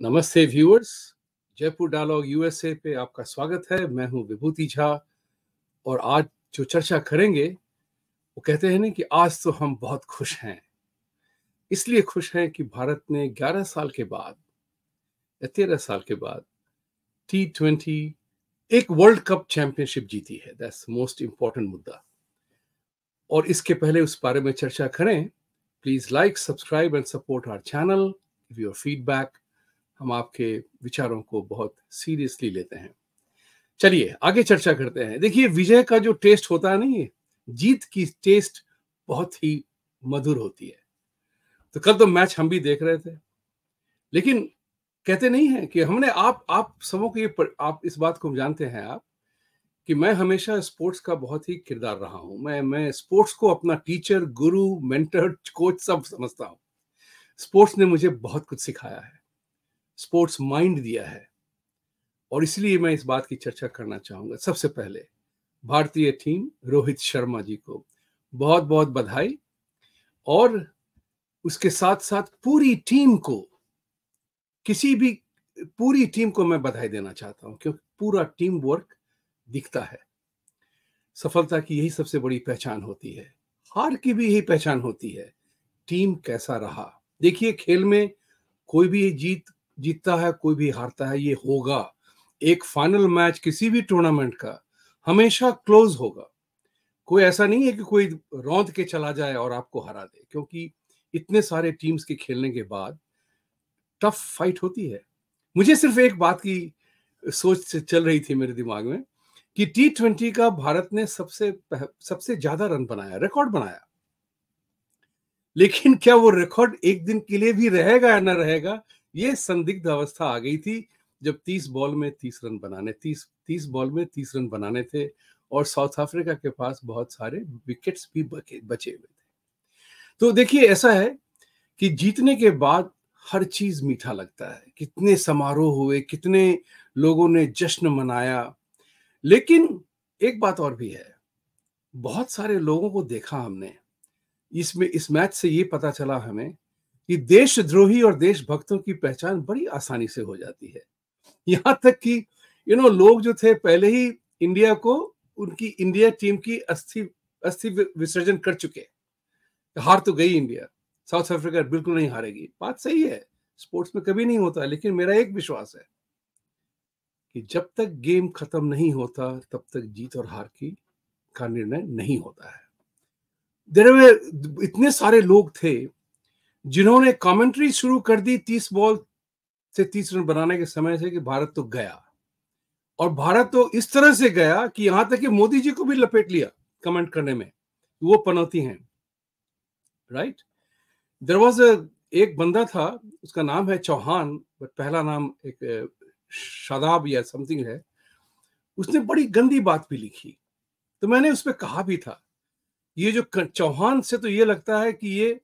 नमस्ते viewers, Jaipur dialogue USA पे आपका स्वागत है। मैं हूं विभूति झा और आज जो चर्चा करेंगे वो कहते हैं ना कि आज तो हम बहुत खुश हैं। इसलिए खुश हैं कि भारत ने 11 साल के बाद या 13 साल के बाद T20 एक वर्ल्ड कप चैंपियनशिप जीती है। दैट्स मोस्ट इंपॉर्टेंट मुद्दा। और इसके पहले उस बारे में चर्चा करें, please like, subscribe and support our channel. Give your feedback. हम आपके विचारों को बहुत सीरियसली लेते हैं। चलिए आगे चर्चा करते हैं। देखिए, विजय का जो टेस्ट होता है नहीं है, जीत की टेस्ट बहुत ही मधुर होती है। तो कल तो मैच हम भी देख रहे थे, लेकिन कहते नहीं है कि हमने आप सबों को आप इस बात को जानते हैं आप कि मैं हमेशा स्पोर्ट्स का बहुत ही किरदार रहा हूं। मैं स्पोर्ट्स को अपना टीचर, गुरु, मेंटर, कोच सब समझता हूं। स्पोर्ट्स ने मुझे बहुत कुछ सिखाया है, स्पोर्ट्स माइंड दिया है, और इसलिए मैं इस बात की चर्चा करना चाहूंगा। सबसे पहले भारतीय टीम, रोहित शर्मा जी को बहुत बहुत बधाई, और उसके साथ साथ पूरी टीम को मैं बधाई देना चाहता हूं, क्योंकि पूरा टीम वर्क दिखता है। सफलता की यही सबसे बड़ी पहचान होती है, हार की भी यही पहचान होती है, टीम कैसा रहा। देखिए, खेल में कोई भी जीतता है, कोई भी हारता है, ये होगा। एक फाइनल मैच किसी भी टूर्नामेंट का हमेशा क्लोज होगा। कोई ऐसा नहीं है कि कोई रौंद के चला जाए और आपको हरा दे, क्योंकि इतने सारे टीम्स के खेलने के बाद टफ फाइट होती है। मुझे सिर्फ एक बात की सोच से चल रही थी मेरे दिमाग में कि T20 का भारत ने सबसे ज्यादा रन बनाया, रिकॉर्ड बनाया। लेकिन क्या वो रिकॉर्ड एक दिन के लिए भी रहेगा या ना रहेगा, ये संदिग्ध अवस्था आ गई थी जब 30 बॉल में 30 रन बनाने थे, और साउथ अफ्रीका के पास बहुत सारे विकेट्स भी बचे हुए थे। तो देखिए, ऐसा है कि जीतने के बाद हर चीज मीठा लगता है। कितने समारोह हुए, कितने लोगों ने जश्न मनाया। लेकिन एक बात और भी है, बहुत सारे लोगों को देखा हमने इस मैच से ये पता चला हमें कि देशद्रोही और देशभक्तों की पहचान बड़ी आसानी से हो जाती है। यहां तक कि लोग जो थे पहले ही इंडिया को, उनकी इंडिया टीम की अस्थि विसर्जन कर चुके। हार तो गई इंडिया, साउथ अफ्रीका बिल्कुल नहीं हारेगी। बात सही है, स्पोर्ट्स में कभी नहीं होता, लेकिन मेरा एक विश्वास है कि जब तक गेम खत्म नहीं होता तब तक जीत और हार का निर्णय नहीं होता है। इतने सारे लोग थे जिन्होंने कमेंट्री शुरू कर दी 30 बॉल से 30 रन बनाने के समय से कि भारत तो गया, और भारत तो इस तरह से गया कि यहां तक कि मोदी जी को भी लपेट लिया कमेंट करने में। वो पनौती हैं, राइट। देयर वाज एक बंदा था, उसका नाम है चौहान, बट पहला नाम एक शादाब या समथिंग है। उसने बड़ी गंदी बात भी लिखी, तो मैंने उस पर कहा भी था, ये जो चौहान से तो ये लगता है कि ये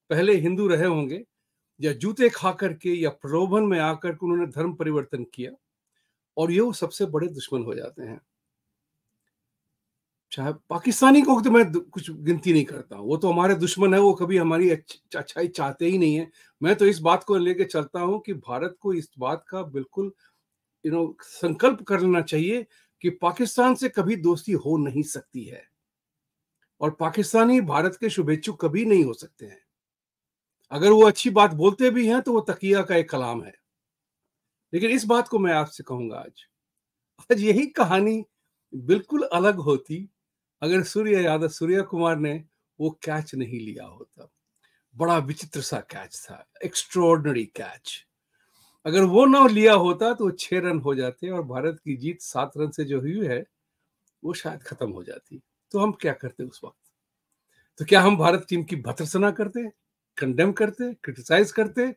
पहले हिंदू रहे होंगे, या जूते खा करके या प्रलोभन में आकर के उन्होंने धर्म परिवर्तन किया, और ये वो सबसे बड़े दुश्मन हो जाते हैं। चाहे पाकिस्तानी को तो मैं कुछ गिनती नहीं करता हूं, वो तो हमारे दुश्मन है, वो कभी हमारी अच्छाई चाहते ही नहीं है। मैं तो इस बात को लेके चलता हूं कि भारत को इस बात का बिल्कुल संकल्प कर लेना चाहिए कि पाकिस्तान से कभी दोस्ती हो नहीं सकती है, और पाकिस्तानी भारत के शुभेच्छुक कभी नहीं हो सकते हैं। अगर वो अच्छी बात बोलते भी हैं तो वो तकिया का एक कलाम है। लेकिन इस बात को मैं आपसे कहूंगा, आज यही कहानी बिल्कुल अलग होती अगर सूर्य कुमार ने वो कैच नहीं लिया होता। बड़ा विचित्र सा कैच था, एक्स्ट्राऑर्डिनरी कैच। अगर वो ना लिया होता तो 6 रन हो जाते, और भारत की जीत 7 रन से जो हुई है वो शायद खत्म हो जाती। तो हम क्या करते उस वक्त? तो क्या हम भारत टीम की भर्त्सना करते, कंडेम करते, क्रिटिसाइज करते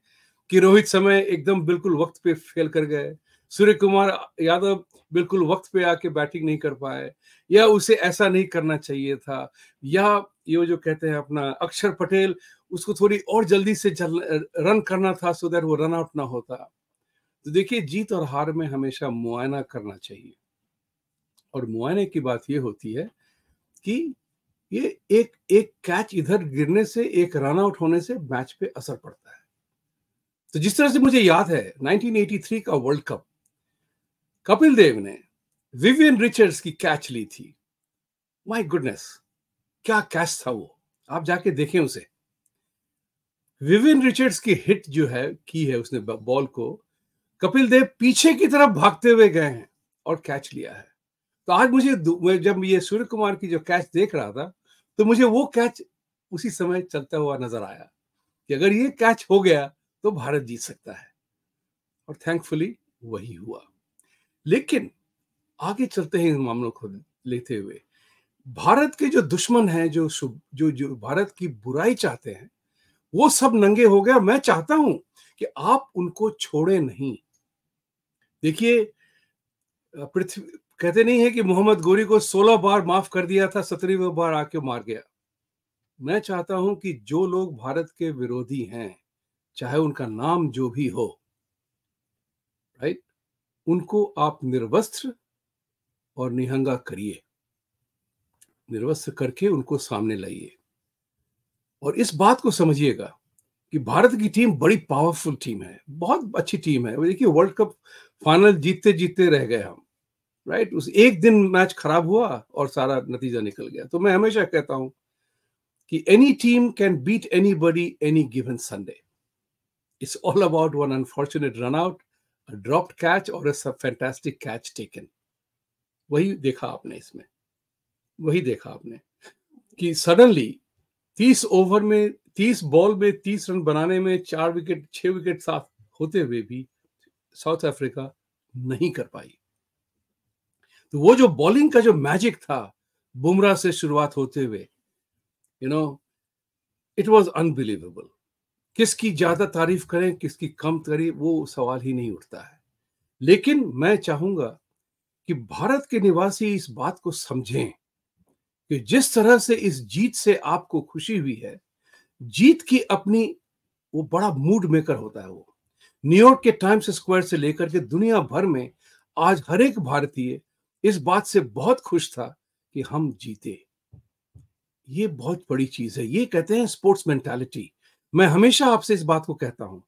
कि रोहित शर्मा एकदम बिल्कुल वक्त पे फेल कर गए, सूर्य कुमार यादव बिल्कुल वक्त पे आके बैटिंग नहीं कर पाए, या उसे ऐसा नहीं करना चाहिए था, या ये जो कहते हैं अपना अक्षर पटेल, उसको थोड़ी और जल्दी से रन करना था सो दैट वो रन आउट ना होता। तो देखिए, जीत और हार में हमेशा मुआयना करना चाहिए, और मुआयने की बात ये होती है कि ये एक कैच इधर गिरने से, एक रन आउट होने से मैच पे असर पड़ता है। तो जिस तरह से मुझे याद है 1983 का वर्ल्ड कप, कपिल देव ने विवियन रिचर्ड्स की कैच ली थी। माय गुडनेस, क्या कैच था वो, आप जाके देखें उसे। विवियन रिचर्ड्स की हिट जो है की है उसने बॉल को, कपिल देव पीछे की तरफ भागते हुए गए हैं और कैच लिया है। तो आज मुझे जब ये सूर्य कुमार की जो कैच देख रहा था, तो मुझे वो कैच उसी समय चलता हुआ नजर आया कि अगर ये कैच हो गया तो भारत जीत सकता है, और थैंकफुली वही हुआ। लेकिन आगे चलते हैं इन मामलों को लेते हुए, भारत के जो दुश्मन हैं, जो भारत की बुराई चाहते हैं, वो सब नंगे हो गए। मैं चाहता हूं कि आप उनको छोड़े नहीं। देखिए, पृथ्वी कहते नहीं है कि मोहम्मद गोरी को 16 बार माफ कर दिया था, 17वीं बार आके मार गया। मैं चाहता हूं कि जो लोग भारत के विरोधी हैं, चाहे उनका नाम जो भी हो, राइट, उनको आप निर्वस्त्र और निहंगा करिए, निर्वस्त्र करके उनको सामने लाइए। और इस बात को समझिएगा कि भारत की टीम बड़ी पावरफुल टीम है, बहुत अच्छी टीम है। देखिए, वर्ल्ड कप फाइनल जीतते जीतते रह गए हम, राइट। उस एक दिन मैच खराब हुआ और सारा नतीजा निकल गया। तो मैं हमेशा कहता हूं कि any team can beat anybody any given Sunday. It's all about one unfortunate run out, a dropped catch और अ फैंटास्टिक कैच टेकन। वही देखा आपने इसमें, वही देखा आपने कि सडनली 30 ओवर में, 30 बॉल में 30 रन बनाने में 4 विकेट 6 विकेट साफ होते हुए भी साउथ अफ्रीका नहीं कर पाई। तो वो जो बॉलिंग का जो मैजिक था, बुमराह से शुरुआत होते हुए, you know, it was unbelievable. किसकी ज्यादा तारीफ करें, किसकी कम करें, वो सवाल ही नहीं उठता है। लेकिन मैं चाहूंगा कि भारत के निवासी इस बात को समझें कि जिस तरह से इस जीत से आपको खुशी हुई है, जीत की अपनी, वो बड़ा मूड मेकर होता है। वो न्यूयॉर्क के टाइम्स स्क्वायर से लेकर के दुनिया भर में आज हर एक भारतीय इस बात से बहुत खुश था कि हम जीते। ये बहुत बड़ी चीज है, ये कहते हैं स्पोर्ट्स मेंटालिटी। मैं हमेशा आपसे इस बात को कहता हूं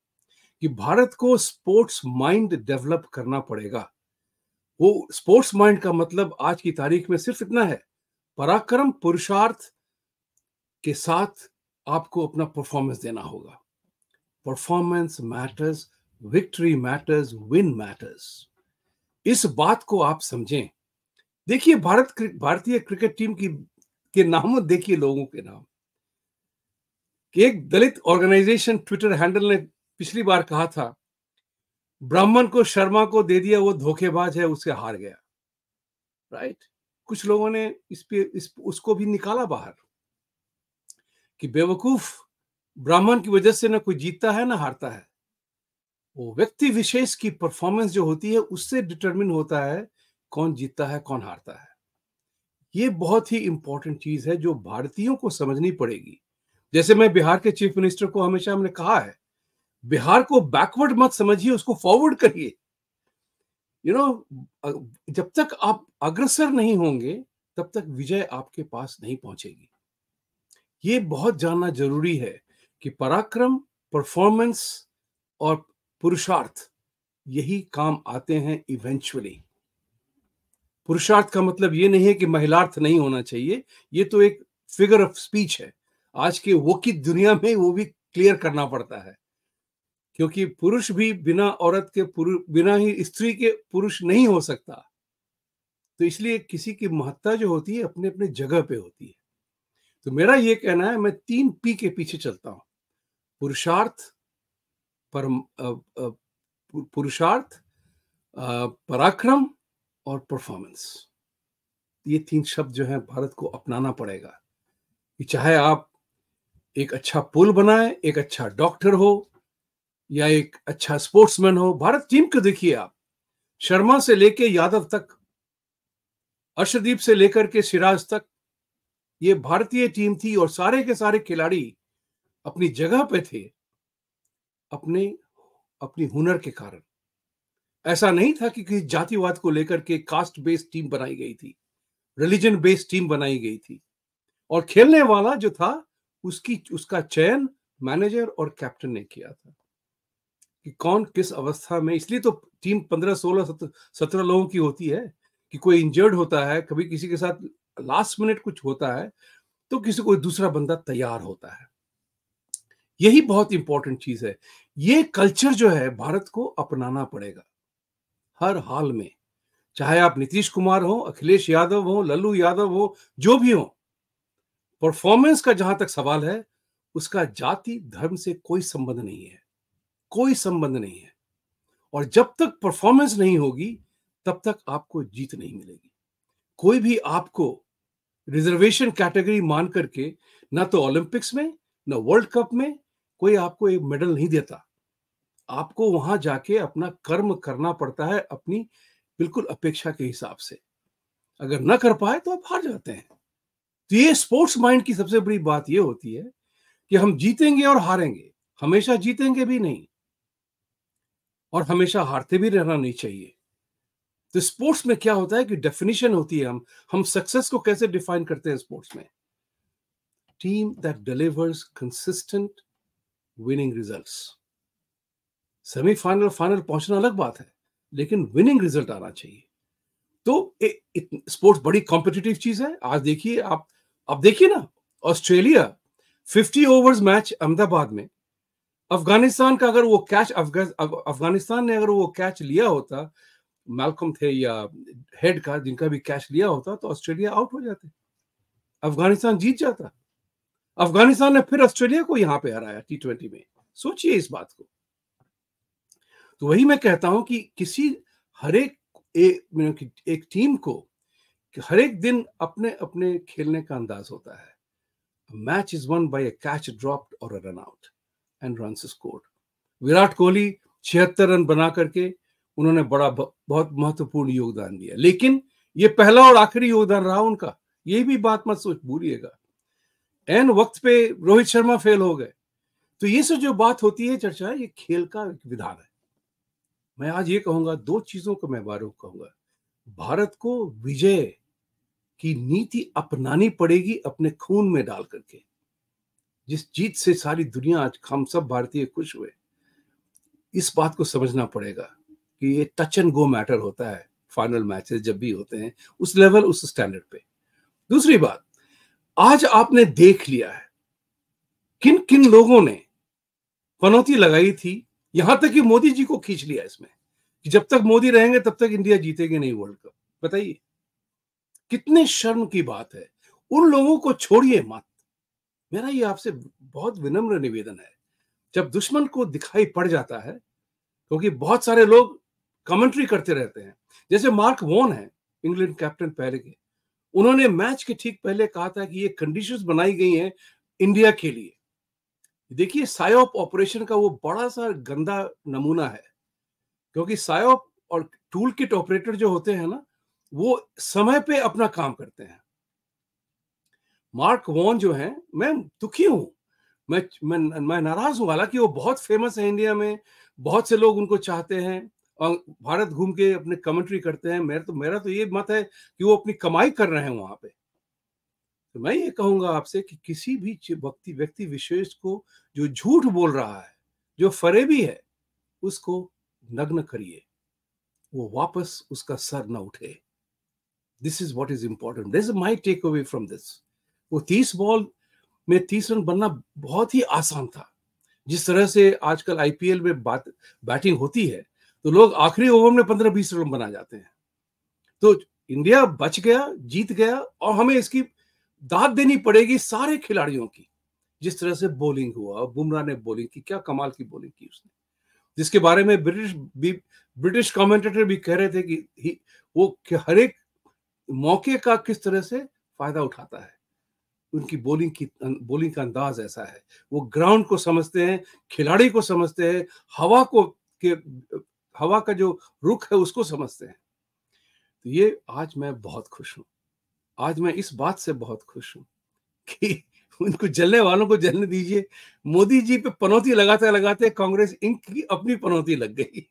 कि भारत को स्पोर्ट्स माइंड डेवलप करना पड़ेगा। वो स्पोर्ट्स माइंड का मतलब आज की तारीख में सिर्फ इतना है, पराक्रम पुरुषार्थ के साथ आपको अपना परफॉर्मेंस देना होगा। Performance matters, victory matters, win matters. इस बात को आप समझें। देखिए, भारतीय क्रिकेट टीम की के नाम देखिए, लोगों के नाम। कि एक दलित ऑर्गेनाइजेशन ट्विटर हैंडल ने पिछली बार कहा था, ब्राह्मण को शर्मा को दे दिया, वो धोखेबाज है, उससे हार गया, राइट। कुछ लोगों ने उसको भी निकाला बाहर कि बेवकूफ, ब्राह्मण की वजह से ना कोई जीतता है ना हारता है। वो व्यक्ति विशेष की परफॉर्मेंस जो होती है, उससे डिटरमिन होता है कौन जीतता है, कौन हारता है। ये बहुत ही इंपॉर्टेंट चीज है जो भारतीयों को समझनी पड़ेगी। जैसे मैं बिहार के चीफ मिनिस्टर को हमेशा हमने कहा है, बिहार को बैकवर्ड मत समझिए, उसको फॉरवर्ड करिए। यू नो, जब तक आप अग्रसर नहीं होंगे, तब तक विजय आपके पास नहीं पहुंचेगी। ये बहुत जानना जरूरी है कि पराक्रम, परफॉर्मेंस और पुरुषार्थ, यही काम आते हैं इवेंचुअली। पुरुषार्थ का मतलब ये नहीं है कि महिलार्थ नहीं होना चाहिए, ये तो एक फिगर ऑफ स्पीच है। आज के वो की दुनिया में वो भी क्लियर करना पड़ता है, क्योंकि पुरुष भी बिना औरत के, बिना ही स्त्री के पुरुष नहीं हो सकता। तो इसलिए किसी की महत्ता जो होती है अपने अपने जगह पे होती है। तो मेरा ये कहना है, मैं 3 पी के पीछे चलता हूं, पुरुषार्थ, परम पुरुषार्थ, पराक्रम और परफॉर्मेंस। ये 3 शब्द जो है भारत को अपनाना पड़ेगा। कि चाहे आप एक अच्छा पुल बनाए, एक अच्छा डॉक्टर हो, या एक अच्छा स्पोर्ट्समैन हो। भारत टीम को देखिए आप, शर्मा से लेके यादव तक, अर्शदीप से लेकर के सिराज तक, ये भारतीय टीम थी और सारे के सारे खिलाड़ी अपनी जगह पे थे, अपने अपनी हुनर के कारण। ऐसा नहीं था कि किसी जातिवाद को लेकर के कास्ट बेस्ड टीम बनाई गई थी, रिलीजन बेस्ड टीम बनाई गई थी। और खेलने वाला जो था, उसका चयन मैनेजर और कैप्टन ने किया था। कि कौन किस अवस्था में, इसलिए तो टीम 15, 16, 17 लोगों की होती है कि कोई इंजर्ड होता है, कभी किसी के साथ लास्ट मिनट कुछ होता है, तो किसी कोई दूसरा बंदा तैयार होता है। यही बहुत इंपॉर्टेंट चीज है। ये कल्चर जो है भारत को अपनाना पड़ेगा हर हाल में, चाहे आप नीतीश कुमार हो, अखिलेश यादव हो, लल्लू यादव हो, जो भी हो। परफॉर्मेंस का जहां तक सवाल है, उसका जाति धर्म से कोई संबंध नहीं है, कोई संबंध नहीं है। और जब तक परफॉर्मेंस नहीं होगी, तब तक आपको जीत नहीं मिलेगी। कोई भी आपको रिजर्वेशन कैटेगरी मान करके ना तो ओलंपिक्स में, ना वर्ल्ड कप में कोई आपको एक मेडल नहीं देता। आपको वहां जाके अपना कर्म करना पड़ता है, अपनी बिल्कुल अपेक्षा के हिसाब से। अगर ना कर पाए तो आप हार जाते हैं। तो ये स्पोर्ट्स माइंड की सबसे बड़ी बात ये होती है कि हम जीतेंगे और हारेंगे, हमेशा जीतेंगे भी नहीं और हमेशा हारते भी रहना नहीं चाहिए। तो स्पोर्ट्स में क्या होता है कि डेफिनेशन होती है, हम सक्सेस को कैसे डिफाइन करते हैं स्पोर्ट्स में? Team that delivers consistent winning results. Semifinal final पहुंचना अलग बात है, लेकिन विनिंग रिजल्ट आना चाहिए। तो स्पोर्ट्स बड़ी कॉम्पिटिटिव चीज है। आज देखिए आप देखिए ना, ऑस्ट्रेलिया 50 ओवर्स मैच अहमदाबाद में, अफगानिस्तान का अगर वो कैच अफगानिस्तान ने अगर वो कैच लिया होता, मैल्कम थे या हेड का, जिनका भी कैच लिया होता, तो ऑस्ट्रेलिया आउट हो जाते, अफगानिस्तान जीत जाता। अफगानिस्तान ने फिर ऑस्ट्रेलिया को यहां पे हराया T20 में। सोचिए इस बात को। तो वही मैं कहता हूं कि किसी हर एक टीम को हर एक दिन अपने अपने खेलने का अंदाज होता है। Match is won by a catch dropped और a run out and runs scored. Virat Kohli 76 run बना करके उन्होंने बहुत महत्वपूर्ण योगदान दिया, लेकिन ये पहला और आखिरी योगदान रहा उनका। ये भी बात मत सोच भूलिएगा। एन वक्त पे रोहित शर्मा फेल हो गए। तो ये सब जो बात होती है चर्चा, ये खेल का एक विधान है। मैं आज ये कहूंगा, दो चीजों को मैं बार कहूंगा। भारत को विजय की नीति अपनानी पड़ेगी अपने खून में डाल करके। जिस जीत से सारी दुनिया, आज हम सब भारतीय खुश हुए, इस बात को समझना पड़ेगा कि ये टच एंड गो मैटर होता है। फाइनल मैचेस जब भी होते हैं उस लेवल, उस स्टैंडर्ड पे। दूसरी बात, आज आपने देख लिया है किन किन लोगों ने पनौती लगाई थी, यहां तक कि मोदी जी को खींच लिया इसमें कि जब तक मोदी रहेंगे तब तक इंडिया जीतेगी नहीं वर्ल्ड कप। बताइए कितने शर्म की बात है। उन लोगों को छोड़िए मत। मेरा ये आपसे बहुत विनम्र निवेदन है, जब दुश्मन को दिखाई पड़ जाता है, क्योंकि बहुत सारे लोग कमेंट्री करते रहते हैं, जैसे मार्क वॉन है, इंग्लैंड कैप्टन पहले के, उन्होंने मैच के ठीक पहले कहा था कि ये कंडीशंस बनाई गई हैं इंडिया के लिए। देखिए सायोप ऑपरेशन का वो बड़ा सा गंदा नमूना है, क्योंकि सायोप और टूल किट ऑपरेटर जो होते हैं ना, वो समय पे अपना काम करते हैं। मार्क वॉन जो है, मैं दुखी हूं, मैं नाराज हूं। हालांकि वो बहुत फेमस है इंडिया में, बहुत से लोग उनको चाहते हैं और भारत घूम के अपने कमेंट्री करते हैं। मेरा तो ये मत है कि वो अपनी कमाई कर रहे हैं वहां पे। तो मैं ये कहूंगा आपसे कि किसी भी व्यक्ति विशेष को जो झूठ बोल रहा है, जो फरेबी है, उसको नग्न करिए, वो वापस उसका सर न उठे। This is what is important, this is my takeaway from this. वो 30 बॉल में 30 रन बनना बहुत ही आसान था। जिस तरह से आजकल आईपीएल में बैटिंग होती है, तो लोग आखिरी ओवर में 15-20 रन बना जाते हैं। तो इंडिया बच गया, जीत गया, और हमें इसकी दाद देनी पड़ेगी सारे खिलाड़ियों की। जिस तरह से बॉलिंग हुआ, बुमराह ने बॉलिंग की, क्या कमाल की बॉलिंग की उसने, जिसके बारे में ब्रिटिश कमेंटेटर भी कह रहे थे कि वो हर एक मौके का किस तरह से फायदा उठाता है। उनकी बॉलिंग का अंदाज ऐसा है, वो ग्राउंड को समझते हैं, खिलाड़ी को समझते हैं, के हवा का जो रुख है उसको समझते हैं। तो ये आज मैं बहुत खुश हूं। आज मैं इस बात से बहुत खुश हूं कि उनको जलने वालों को जलने दीजिए। मोदी जी पे पनौती लगाते लगाते कांग्रेस इंक की अपनी पनौती लग गई।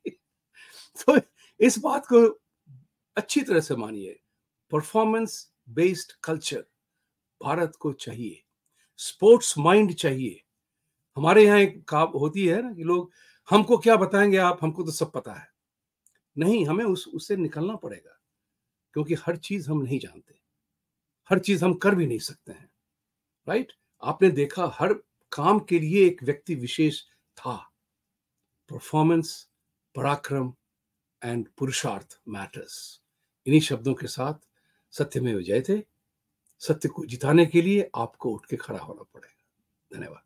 तो इस बात को अच्छी तरह से मानिए। परफॉर्मेंस बेस्ड कल्चर भारत को चाहिए, स्पोर्ट्स माइंड चाहिए। हमारे यहाँ एक होती है ना कि लोग हमको क्या बताएंगे आप, हमको तो सब पता है। नहीं, हमें उससे निकलना पड़ेगा, क्योंकि हर चीज हम नहीं जानते, हर चीज हम कर भी नहीं सकते हैं। राइट? आपने देखा हर काम के लिए एक व्यक्ति विशेष था। परफॉर्मेंस, पराक्रम एंड पुरुषार्थ मैटर्स। इन्हीं शब्दों के साथ सत्यमेव जयते, सत्य को जिताने के लिए आपको उठ के खड़ा होना पड़ेगा। धन्यवाद।